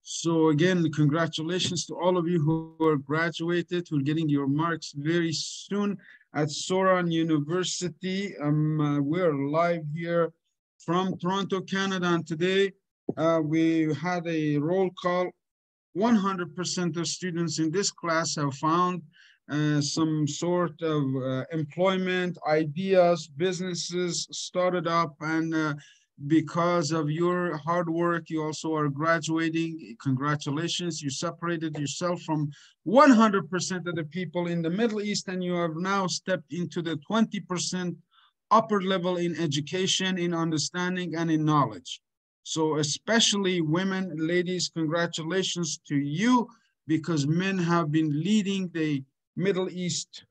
So again, congratulations to all of you who are graduated, who are getting your marks very soon at Soran University. We're live here from Toronto, Canada, and today we had a roll call. 100% of students in this class have found some sort of employment, ideas, businesses started up, and because of your hard work, you also are graduating. Congratulations, you separated yourself from 100% of the people in the Middle East, and you have now stepped into the 20% upper level in education, in understanding, and in knowledge. So especially women, ladies, congratulations to you, because men have been leading the Middle East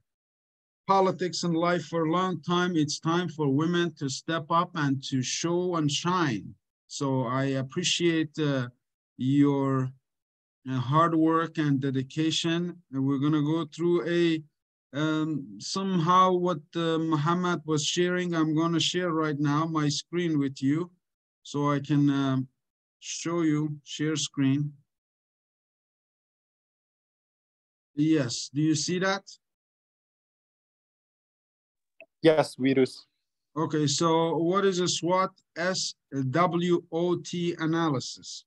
politics and life for a long time. It's time for women to step up and to show and shine. So I appreciate your hard work and dedication. And we're going to go through a somehow what Muhammad was sharing. I'm going to share right now my screen with you so I can show you, share screen. Yes, do you see that? Yes, virus. Okay, so what is a SWOT? SWOT analysis.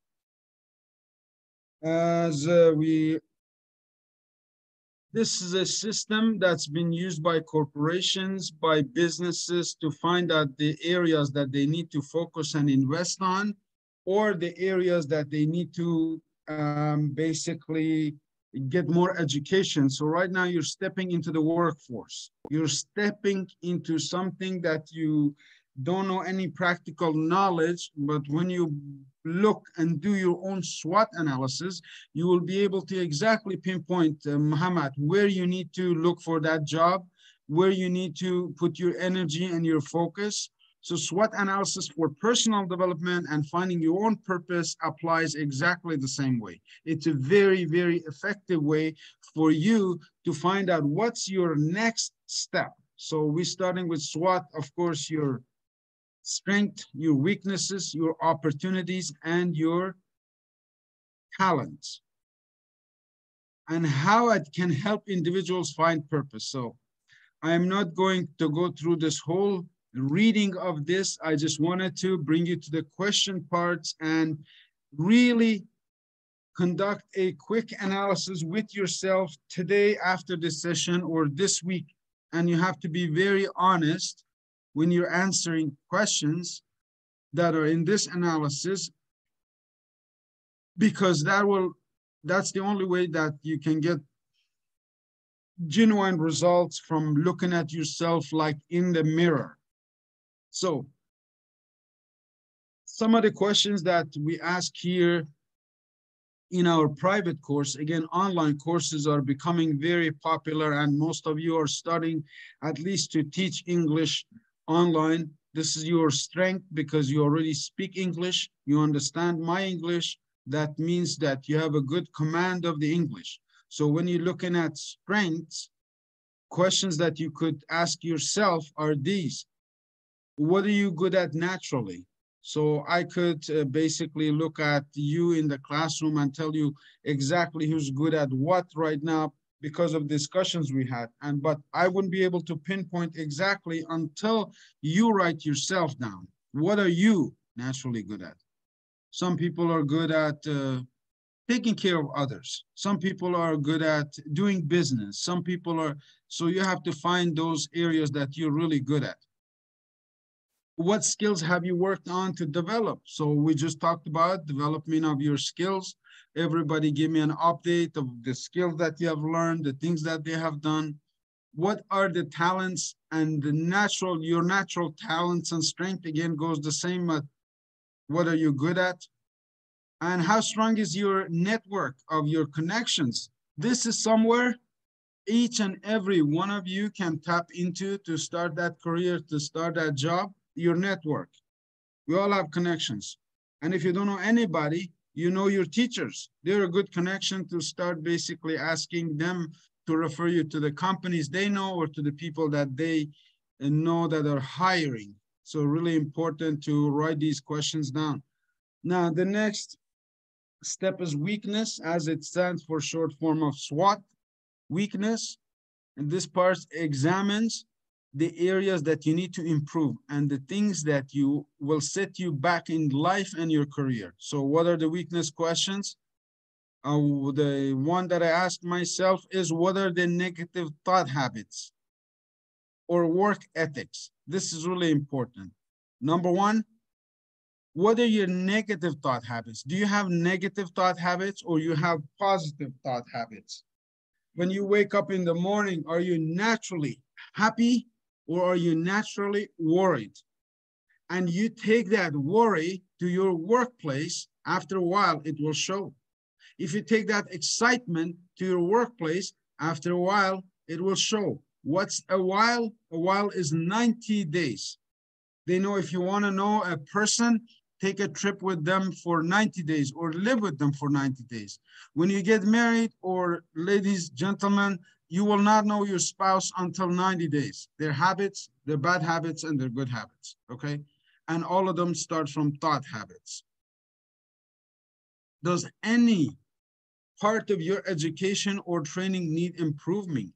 This is a system that's been used by corporations, by businesses to find out the areas that they need to focus and invest on, or the areas that they need to basically get more education. So right now you're stepping into the workforce. You're stepping into something that you don't know any practical knowledge, but when you look and do your own SWOT analysis, you will be able to exactly pinpoint, Muhammad, where you need to look for that job, where you need to put your energy and your focus. So SWOT analysis for personal development and finding your own purpose applies exactly the same way. It's a very, very effective way for you to find out what's your next step. So we're starting with SWOT, of course, your strength, your weaknesses, your opportunities, and your talents, and how it can help individuals find purpose. So I am not going to go through this whole reading of this. I just wanted to bring you to the question parts and really conduct a quick analysis with yourself today after this session or this week. And you have to be very honest when you're answering questions that are in this analysis, because that's the only way that you can get genuine results from looking at yourself like in the mirror. So some of the questions that we ask here in our private course, again, online courses are becoming very popular, and most of you are starting at least to teach English online. This is your strength because you already speak English, you understand my English. That means that you have a good command of the English. So when you're looking at strengths, questions that you could ask yourself are these. What are you good at naturally? So I could basically look at you in the classroom and tell you exactly who's good at what right now because of discussions we had. But I wouldn't be able to pinpoint exactly until you write yourself down. What are you naturally good at? Some people are good at taking care of others. Some people are good at doing business. Some people are, so you have to find those areas that you're really good at. What skills have you worked on to develop? So we just talked about development of your skills. Everybody give me an update of the skills that you have learned, the things that they have done. What are the talents and your natural talents and strength? Again, goes the same. What are you good at? And how strong is your network of your connections? This is somewhere each and every one of you can tap into to start that career, to start that job, your network. We all have connections. And if you don't know anybody, you know your teachers. They're a good connection to start basically asking them to refer you to the companies they know or to the people that they know that are hiring. So really important to write these questions down. Now, the next step is weakness, as it stands for short form of SWOT, weakness. And this part examines the areas that you need to improve and the things that you will set you back in life and your career. So what are the weakness questions? The one that I asked myself is, what are the negative thought habits or work ethics? This is really important. Number one, what are your negative thought habits? Do you have negative thought habits or you have positive thought habits? When you wake up in the morning, are you naturally happy or are you naturally worried? And you take that worry to your workplace, after a while, it will show. If you take that excitement to your workplace, after a while, it will show. What's a while? A while is 90 days. They know if you want to know a person, take a trip with them for 90 days or live with them for 90 days. When you get married, or ladies, gentlemen, you will not know your spouse until 90 days. Their habits, their bad habits, and their good habits, okay? And all of them start from thought habits. Does any part of your education or training need improvement?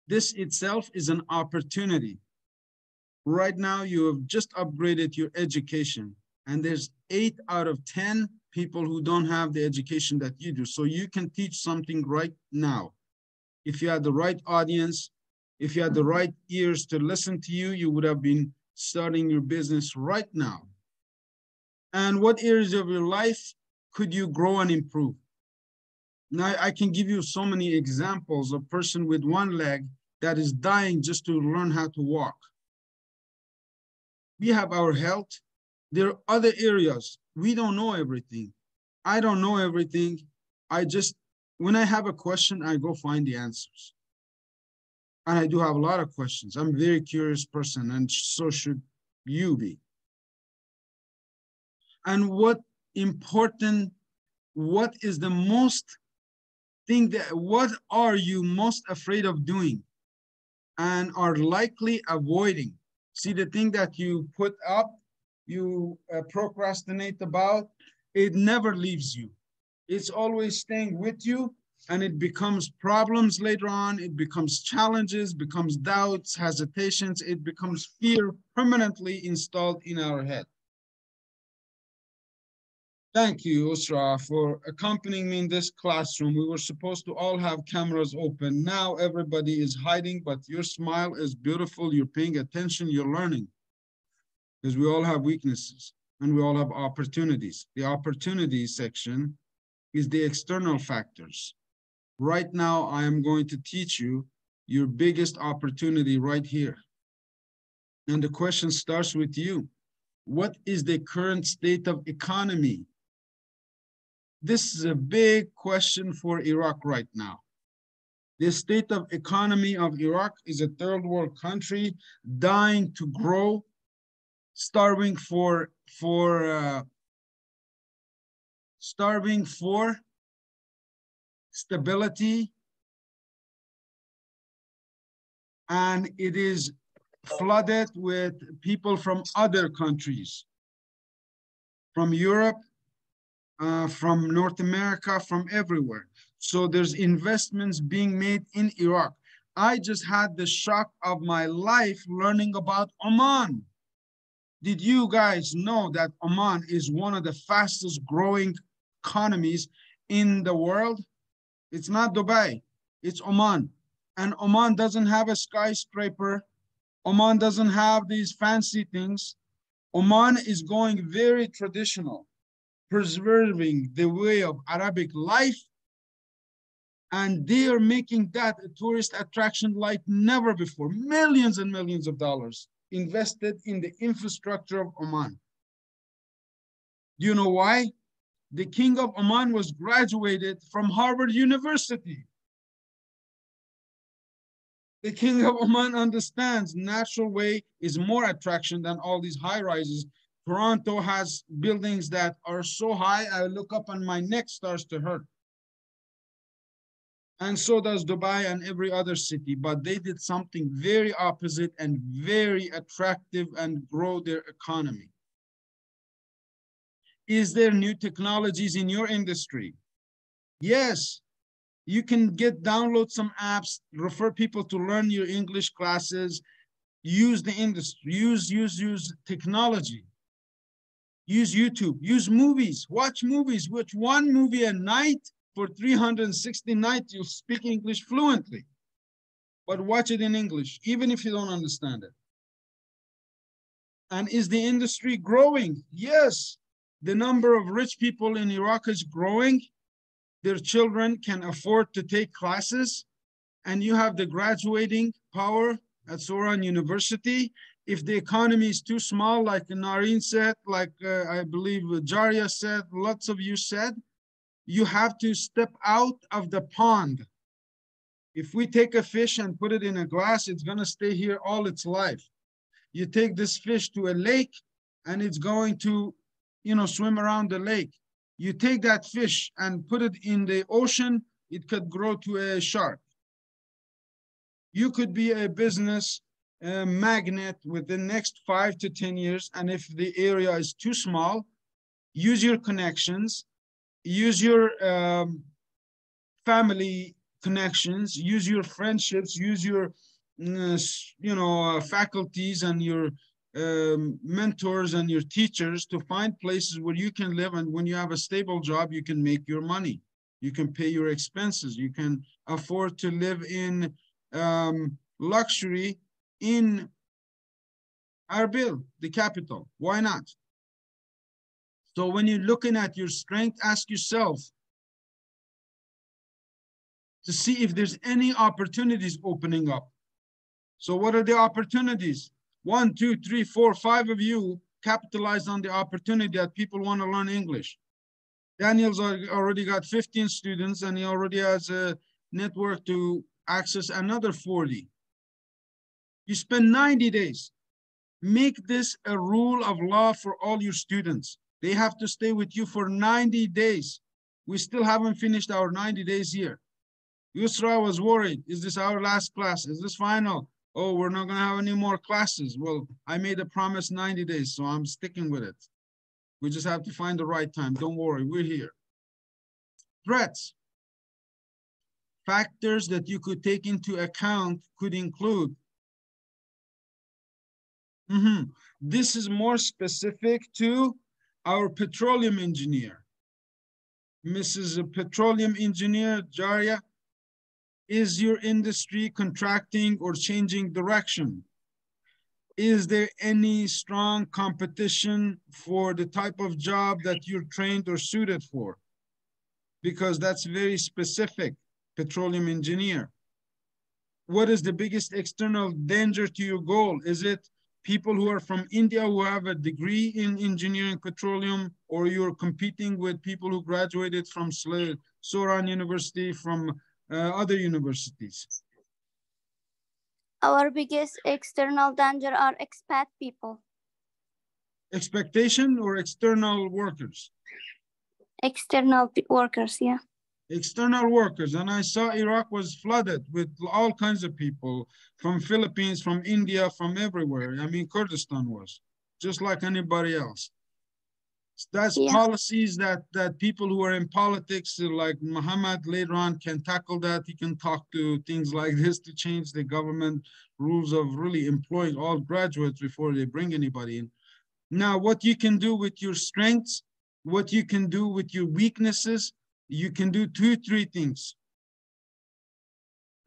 This itself is an opportunity. Right now, you have just upgraded your education, and there's 8 out of 10 people who don't have the education that you do. So you can teach something right now. If you had the right audience, if you had the right ears to listen to you, you would have been starting your business right now. And what areas of your life could you grow and improve? Now, I can give you so many examples of a person with one leg that is dying just to learn how to walk. We have our health. There are other areas. We don't know everything. I don't know everything. When I have a question, I go find the answers. And I do have a lot of questions. I'm a very curious person, and so should you be. And what is the most thing what are you most afraid of doing and are likely avoiding? See, the thing that you put up, you procrastinate about, it never leaves you. It's always staying with you, and it becomes problems later on. It becomes challenges, becomes doubts, hesitations. It becomes fear permanently installed in our head. Thank you, Usra, for accompanying me in this classroom. We were supposed to all have cameras open. Now everybody is hiding, but your smile is beautiful. You're paying attention, you're learning. Because we all have weaknesses and we all have opportunities. The opportunities section is the external factors. Right now, I am going to teach you your biggest opportunity right here. And the question starts with you. What is the current state of economy? This is a big question for Iraq right now. The state of economy of Iraq is a third world country dying to grow, starving for stability, and it is flooded with people from other countries, from Europe, from North America, from everywhere. So there's investments being made in Iraq. I just had the shock of my life learning about Oman. Did you guys know that Oman is one of the fastest growing economies in the world? It's not Dubai, it's Oman. And Oman doesn't have a skyscraper. Oman doesn't have these fancy things. Oman is going very traditional, preserving the way of Arabic life, and they are making that a tourist attraction like never before. Millions and millions of dollars invested in the infrastructure of Oman. Do you know why? The king of Oman was graduated from Harvard University. The king of Oman understands natural way is more attraction than all these high rises. Toronto has buildings that are so high, I look up and my neck starts to hurt. And so does Dubai and every other city, but they did something very opposite and very attractive and grow their economy. Is there new technologies in your industry? Yes. You can download some apps, refer people to learn your English classes, use the industry, use technology, use YouTube, use movies, watch movies, watch one movie a night for 360 nights, you'll speak English fluently. But watch it in English, even if you don't understand it. And is the industry growing? Yes. The number of rich people in Iraq is growing. Their children can afford to take classes, and you have the graduating power at Soran University. If the economy is too small, like Nareen said, like I believe Jaria said, lots of you said, you have to step out of the pond. If we take a fish and put it in a glass, it's gonna stay here all its life. You take this fish to a lake and it's going to, swim around the lake. You take that fish and put it in the ocean, it could grow to a shark. You could be a business magnet within the next 5 to 10 years. And if the area is too small, use your connections, use your family connections, use your friendships, use your, faculties and your mentors and your teachers to find places where you can live. And when you have a stable job, you can make your money. You can pay your expenses. You can afford to live in luxury in Erbil, the capital. Why not? So when you're looking at your strength, ask yourself to see if there's any opportunities opening up. So what are the opportunities? 1, 2, 3, 4, 5 of you capitalized on the opportunity that people want to learn English. Daniel's already got 15 students and he already has a network to access another 40. You spend 90 days. Make this a rule of law for all your students. They have to stay with you for 90 days. We still haven't finished our 90 days here. Yusra was worried. Is this our last class? Is this final? Oh, we're not going to have any more classes. Well, I made a promise 90 days, so I'm sticking with it. We just have to find the right time. Don't worry, we're here. Threats. Factors that you could take into account could include. This is more specific to our petroleum engineer. Mrs. Petroleum Engineer Jaria, is your industry contracting or changing direction? Is there any strong competition for the type of job that you're trained or suited for? Because that's very specific, petroleum engineer. What is the biggest external danger to your goal? Is it people who are from India who have a degree in engineering petroleum, or you're competing with people who graduated from Soran University, from other universities? Our biggest external danger are expat people. Expectation or external workers? External workers, yeah. External workers. And I saw Iraq was flooded with all kinds of people from Philippines, from India, from everywhere. I mean, Kurdistan was just like anybody else. That's policies that people who are in politics, like Muhammad later on, can tackle that. He can talk to things like this to change the government rules of really employing all graduates before they bring anybody in. Now, what you can do with your strengths, what you can do with your weaknesses, you can do 2, 3 things.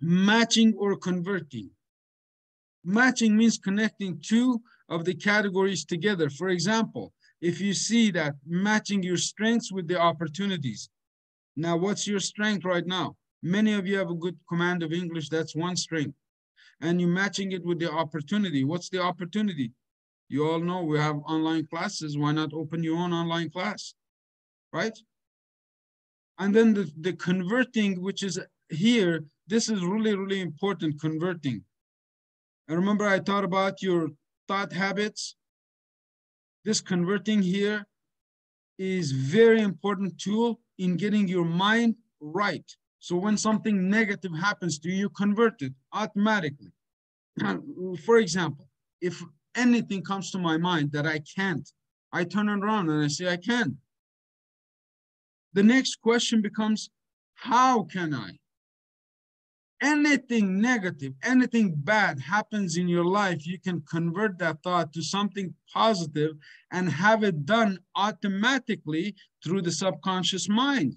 Matching or converting. Matching means connecting 2 of the categories together. For example, if you see that matching your strengths with the opportunities. Now, what's your strength right now? Many of you have a good command of English. That's one strength. And you're matching it with the opportunity. What's the opportunity? You all know we have online classes. Why not open your own online class, right? And then the converting, which is here, this is really, really important, converting. And remember I thought about your thought habits. This converting here is very important tool in getting your mind right. So when something negative happens to you, you convert it automatically. For example, if anything comes to my mind that I can't, I turn it around and I say I can. The next question becomes, how can I? Anything negative, anything bad happens in your life, you can convert that thought to something positive and have it done automatically through the subconscious mind.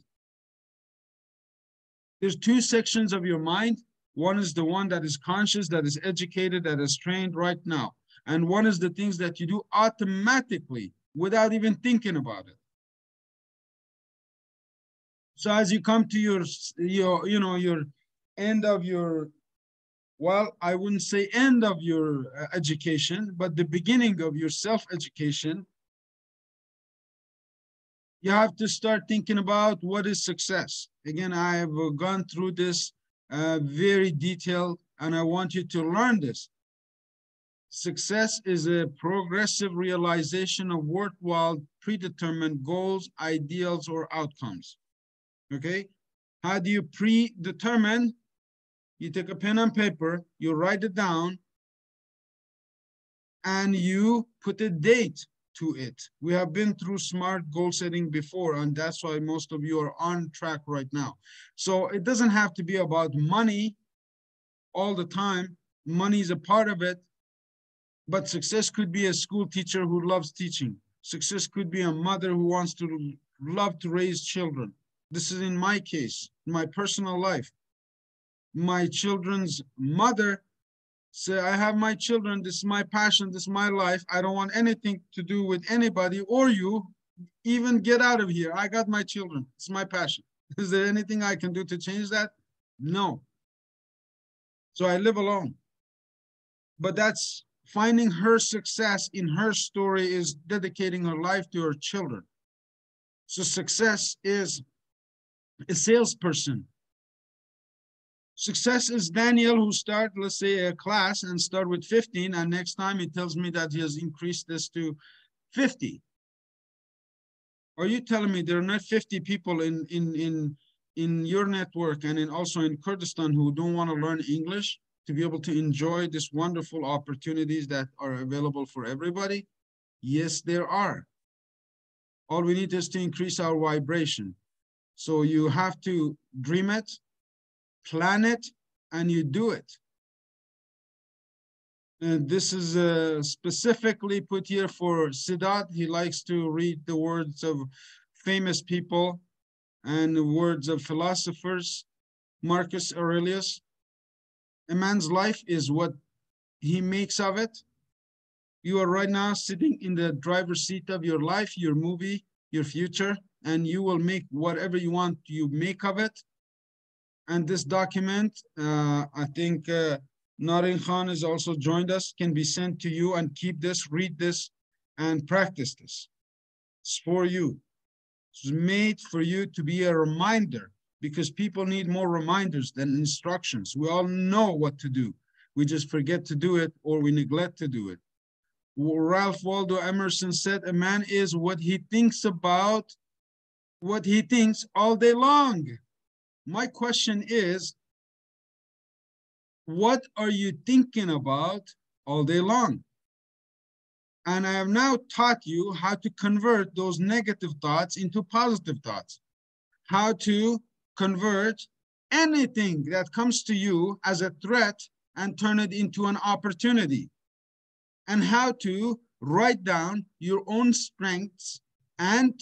There's two sections of your mind. One is the one that is conscious, that is educated, that is trained right now. And one is the things that you do automatically without even thinking about it. So as you come to your end of your, well, I wouldn't say end of your education, but the beginning of your self-education, you have to start thinking about what is success. Again, I have gone through this very detailed, and I want you to learn this. Success is a progressive realization of worthwhile predetermined goals, ideals, or outcomes. Okay? How do you predetermine? You take a pen and paper, you write it down, and you put a date to it. We have been through SMART goal setting before, and that's why most of you are on track right now. So it doesn't have to be about money all the time. Money is a part of it, but success could be a school teacher who loves teaching. Success could be a mother who wants to love to raise children. This is in my case, in my personal life. My children's mother said, I have my children, this is my passion, this is my life. I don't want anything to do with anybody or you. Even get out of here. I got my children. It's my passion. Is there anything I can do to change that? No. So I live alone. But that's finding her success in her story is dedicating her life to her children. So success is a salesperson. Success is Daniel who start, let's say, a class and start with 15, and next time he tells me that he has increased this to 50. Are you telling me there are not 50 people in your network and also in Kurdistan who don't want to learn English to be able to enjoy these wonderful opportunities that are available for everybody? Yes, there are. All we need is to increase our vibration. So you have to dream it, plan it, and you do it. And this is specifically put here for Siddharth. He likes to read the words of famous people and the words of philosophers. Marcus Aurelius. A man's life is what he makes of it. You are right now sitting in the driver's seat of your life, your movie, your future, and you will make whatever you want you make of it. And this document, I think Narin Khan has also joined us, can be sent to you, and keep this, read this, and practice this. It's for you. It's made for you to be a reminder, because people need more reminders than instructions. We all know what to do. We just forget to do it, or we neglect to do it. Ralph Waldo Emerson said, a man is what he thinks about, what he thinks all day long. My question is, what are you thinking about all day long? And I have now taught you how to convert those negative thoughts into positive thoughts, how to convert anything that comes to you as a threat and turn it into an opportunity, and how to write down your own strengths and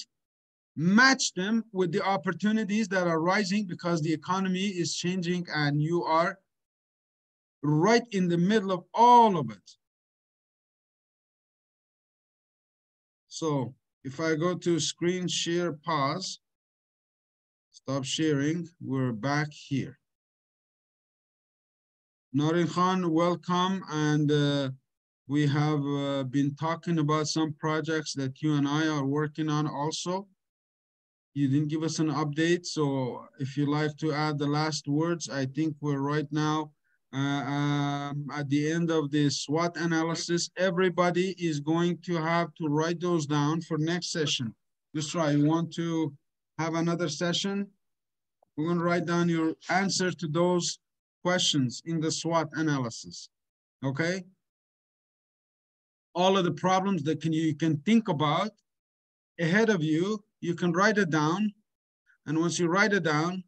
match them with the opportunities that are rising, because the economy is changing and you are right in the middle of all of it. So if I go to screen share, pause, stop sharing, we're back here. Narin Khan, welcome. And we have been talking about some projects that you and I are working on also. You didn't give us an update, so if you like to add the last words, I think we're right now at the end of the SWOT analysis. Everybody is going to have to write those down for next session. Yusra, you want to have another session? We're going to write down your answer to those questions in the SWOT analysis, okay? All of the problems that you can think about ahead of you, you can write it down, And once you write it down,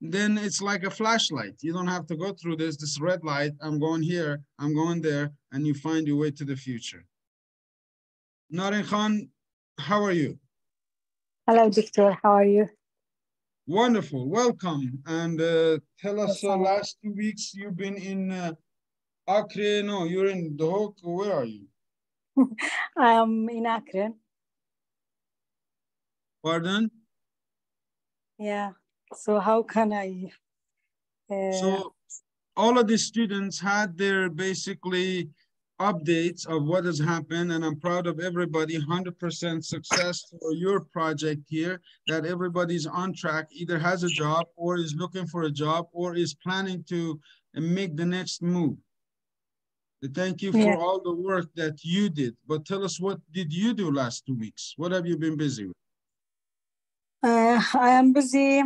then it's like a flashlight. You don't have to go through this red light. I'm going here, I'm going there, and you find your way to the future. Naren Khan, how are you? Hello, Victor. How are you? Wonderful. Welcome. And tell us, Yes, last 2 weeks you've been in Acre. No, you're in Dohuk. Where are you? I am in Akron. Pardon? Yeah. So how can I? So all of the students had their basically updates of what has happened, and I'm proud of everybody. 100% success for your project here, that everybody's on track, either has a job or is looking for a job or is planning to make the next move. Thank you for all the work that you did. But tell us, what did you do last 2 weeks? What have you been busy with? I am busy.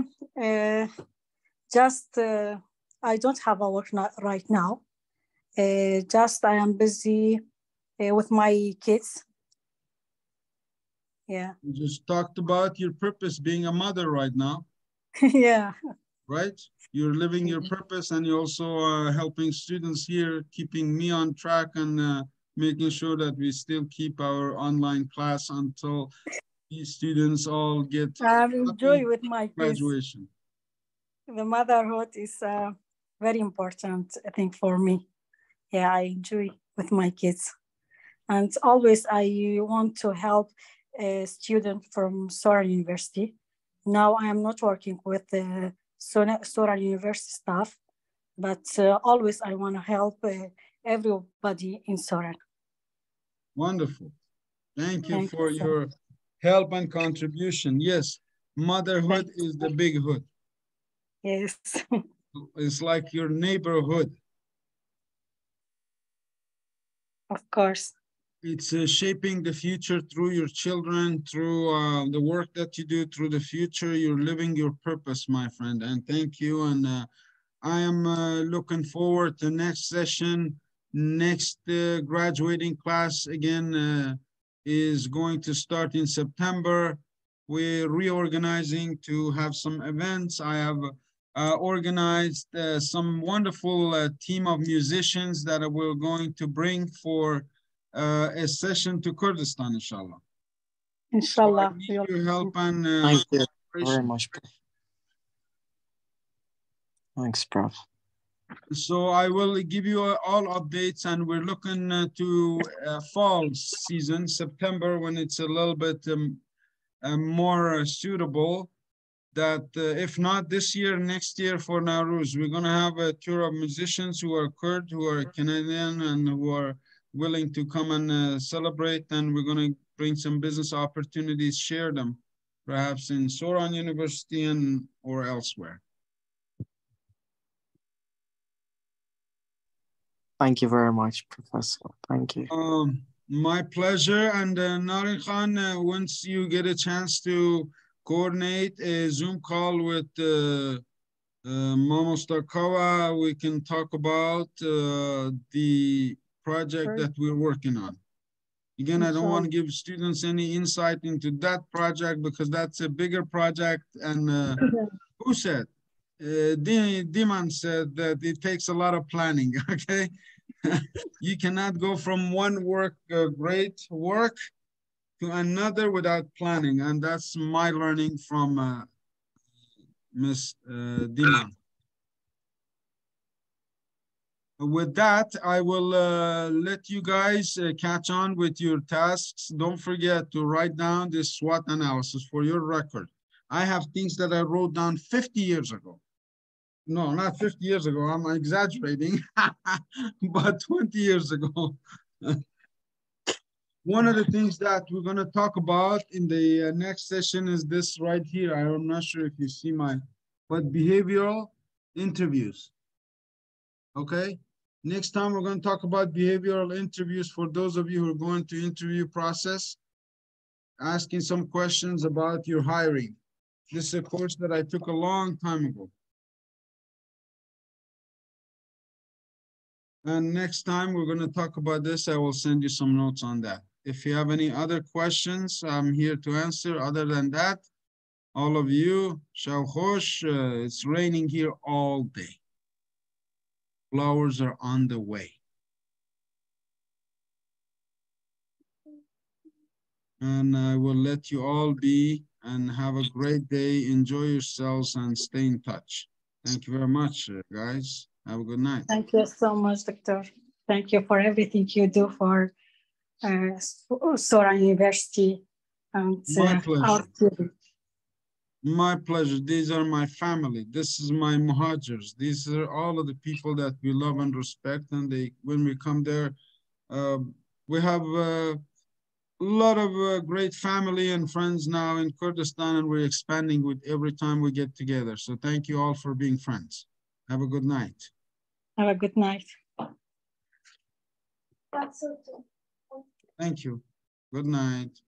Just I don't have a work right now. Just I am busy with my kids. Yeah. You just talked about your purpose, being a mother right now. Yeah. Right? You're living your purpose, and you're also helping students here, keeping me on track, and making sure that we still keep our online class until these students all get I'm enjoy with my kids. Graduation. The motherhood is a very important thing for me. Yeah, I enjoy with my kids. And always I want to help a student from Soran University. Now I am not working with the Soran University staff, but always I want to help everybody in Soran. Wonderful. Thank you for your help and contribution. Yes, motherhood is the big hood. Yes. It's like your neighborhood. Of course. It's shaping the future through your children, through the work that you do, through the future. You're living your purpose, my friend. And thank you. And I am looking forward to next session. Next graduating class again is going to start in September. We're reorganizing to have some events. I have organized some wonderful team of musicians that we're going to bring for a session to Kurdistan, inshallah. Inshallah. So I need your help and thank you very much, Prof. Thanks, Prof. So I will give you all updates, and we're looking to fall season, September, when it's a little bit more suitable. That if not this year, next year for Nowruz, we're going to have a tour of musicians who are Kurd, who are Canadian, and who are willing to come and celebrate. And we're going to bring some business opportunities, share them, perhaps in Soran University and or elsewhere. Thank you very much, Professor. Thank you. My pleasure. And Naren Khan, once you get a chance to coordinate a Zoom call with Mama Starkova, we can talk about the project that we're working on. Again, I don't want to give students any insight into that project because that's a bigger project. And who said? Diman said that it takes a lot of planning, okay? You cannot go from one great work to another without planning. And that's my learning from Ms. Diman. With that, I will let you guys catch on with your tasks. Don't forget to write down this SWOT analysis for your record. I have things that I wrote down 50 years ago. No, not 50 years ago, I'm exaggerating, but 20 years ago. One of the things that we're going to talk about in the next session is this right here. I'm not sure if you see but behavioral interviews. Okay? Next time we're going to talk about behavioral interviews for those of you who are going to interview process, asking some questions about your hiring. This is a course that I took a long time ago. And next time we're going to talk about this, I will send you some notes on that. If you have any other questions, I'm here to answer. Other than that, All of you, Shawkhosh, it's raining here all day. Flowers are on the way. And I will let you all be and have a great day. Enjoy yourselves and stay in touch. Thank you very much, guys. Have a good night. Thank you so much, Doctor. Thank you for everything you do for Soran University and My pleasure. our students. My pleasure. These are my family. This is my muhajirs. These are all of the people that we love and respect. And when we come there, we have a lot of great family and friends now in Kurdistan, and we're expanding with every time we get together. So thank you all for being friends. Have a good night. Have a good night. Thank you. Good night.